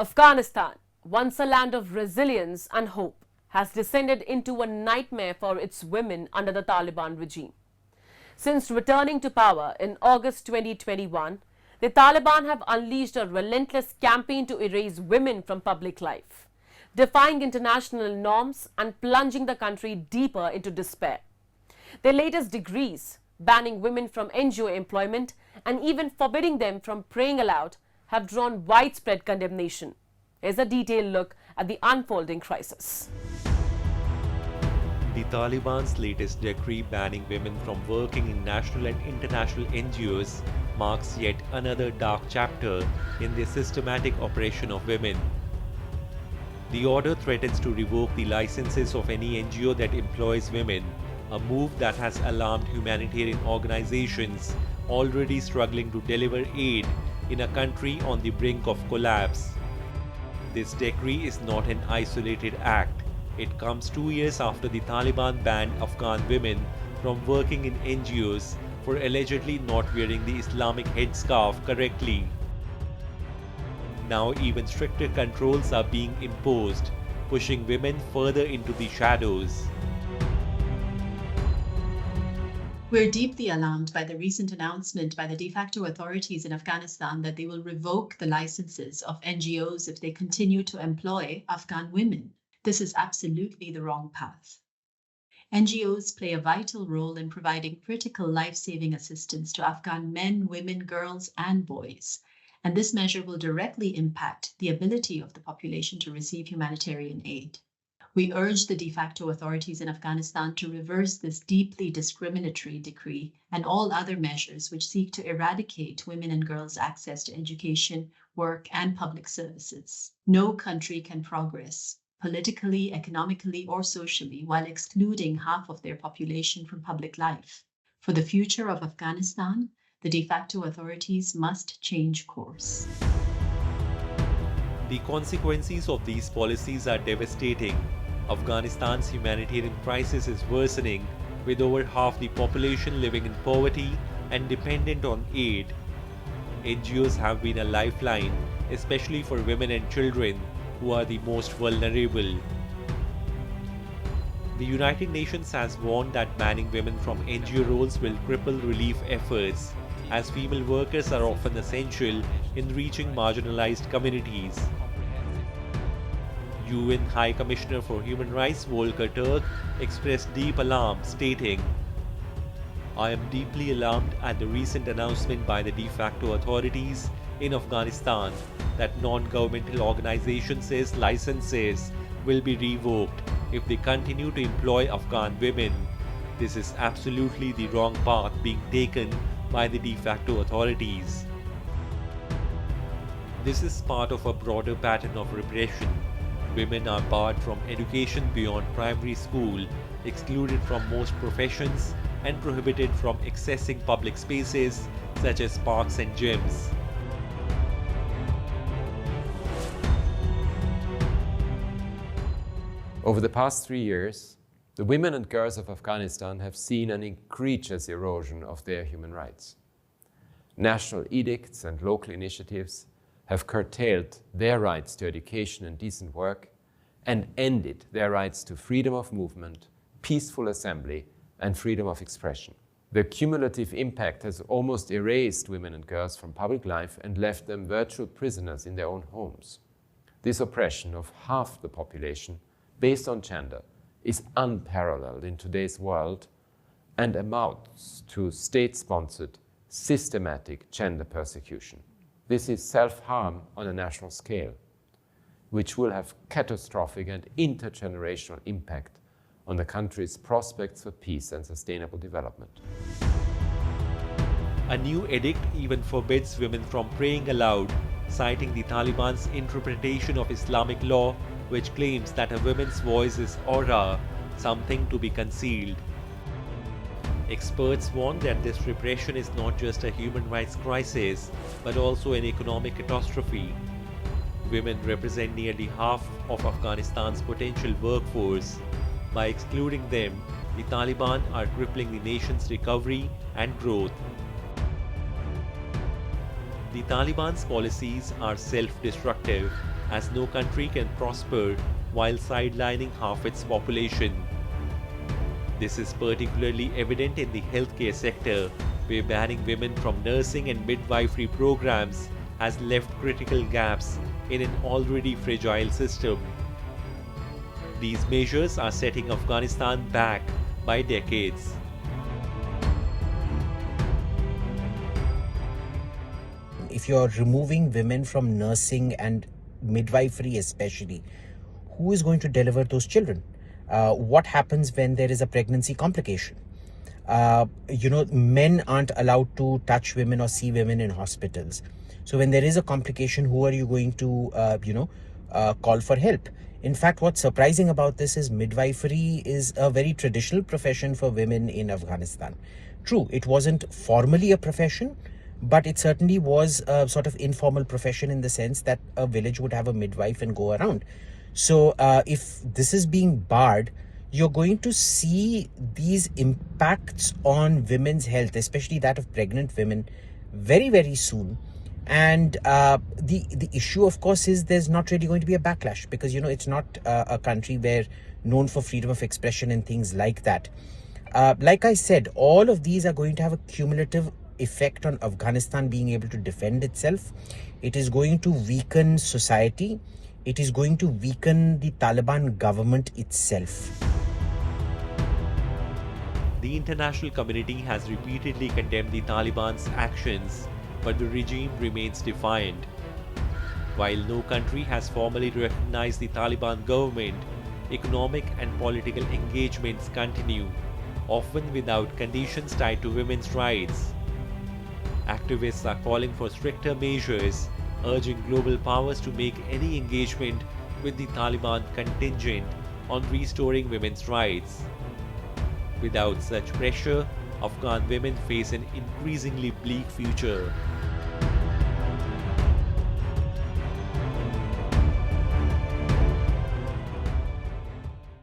Afghanistan, once a land of resilience and hope, has descended into a nightmare for its women under the Taliban regime. Since returning to power in August 2021, the Taliban have unleashed a relentless campaign to erase women from public life, defying international norms and plunging the country deeper into despair. Their latest decrees, banning women from NGO employment and even forbidding them from praying aloud, have drawn widespread condemnation. Here's a detailed look at the unfolding crisis. The Taliban's latest decree banning women from working in national and international NGOs marks yet another dark chapter in the systematic oppression of women. The order threatens to revoke the licenses of any NGO that employs women, a move that has alarmed humanitarian organizations already struggling to deliver aid in a country on the brink of collapse. This decree is not an isolated act. It comes 2 years after the Taliban banned Afghan women from working in NGOs for allegedly not wearing the Islamic headscarf correctly. Now even stricter controls are being imposed, pushing women further into the shadows. We're deeply alarmed by the recent announcement by the de facto authorities in Afghanistan that they will revoke the licenses of NGOs if they continue to employ Afghan women. This is absolutely the wrong path. NGOs play a vital role in providing critical life-saving assistance to Afghan men, women, girls, and boys. And this measure will directly impact the ability of the population to receive humanitarian aid. We urge the de facto authorities in Afghanistan to reverse this deeply discriminatory decree and all other measures which seek to eradicate women and girls' access to education, work, and public services. No country can progress politically, economically, or socially while excluding half of their population from public life. For the future of Afghanistan, the de facto authorities must change course. The consequences of these policies are devastating. Afghanistan's humanitarian crisis is worsening, with over half the population living in poverty and dependent on aid. NGOs have been a lifeline, especially for women and children, who are the most vulnerable. The United Nations has warned that banning women from NGO roles will cripple relief efforts, as female workers are often essential in reaching marginalized communities. UN High Commissioner for Human Rights Volker Turk expressed deep alarm, stating, "I am deeply alarmed at the recent announcement by the de facto authorities in Afghanistan that non-governmental organizations' licenses will be revoked if they continue to employ Afghan women. This is absolutely the wrong path being taken by the de facto authorities." This is part of a broader pattern of repression. Women are barred from education beyond primary school, excluded from most professions, and prohibited from accessing public spaces such as parks and gyms. Over the past 3 years, the women and girls of Afghanistan have seen an egregious erosion of their human rights. National edicts and local initiatives have curtailed their rights to education and decent work and ended their rights to freedom of movement, peaceful assembly, and freedom of expression. The cumulative impact has almost erased women and girls from public life and left them virtual prisoners in their own homes. This oppression of half the population, based on gender, is unparalleled in today's world and amounts to state-sponsored, systematic gender persecution. This is self-harm on a national scale, which will have catastrophic and intergenerational impact on the country's prospects for peace and sustainable development. A new edict even forbids women from praying aloud, citing the Taliban's interpretation of Islamic law, which claims that a woman's voice is aura, something to be concealed. Experts warn that this repression is not just a human rights crisis, but also an economic catastrophe. Women represent nearly half of Afghanistan's potential workforce. By excluding them, the Taliban are crippling the nation's recovery and growth. The Taliban's policies are self-destructive. as no country can prosper while sidelining half its population. This is particularly evident in the healthcare sector, where banning women from nursing and midwifery programs has left critical gaps in an already fragile system. These measures are setting Afghanistan back by decades. If you're removing women from nursing and midwifery especially, who is going to deliver those children? What happens when there is a pregnancy complication? Men aren't allowed to touch women or see women in hospitals. So when there is a complication, who are you going to, call for help? In fact, what's surprising about this is midwifery is a very traditional profession for women in Afghanistan. True, it wasn't formally a profession, but it certainly was a sort of informal profession in the sense that a village would have a midwife and go around. So if this is being barred, you're going to see these impacts on women's health, especially that of pregnant women, very, very soon. And the issue, of course, is there's not really going to be a backlash because, it's not a country where known for freedom of expression and things like that. Like I said, all of these are going to have a cumulative effect on Afghanistan being able to defend itself. It is going to weaken society. It is going to weaken the Taliban government itself. The international community has repeatedly condemned the Taliban's actions, but the regime remains defiant. While no country has formally recognized the Taliban government, economic and political engagements continue, often without conditions tied to women's rights. Activists are calling for stricter measures, urging global powers to make any engagement with the Taliban contingent on restoring women's rights. Without such pressure, Afghan women face an increasingly bleak future.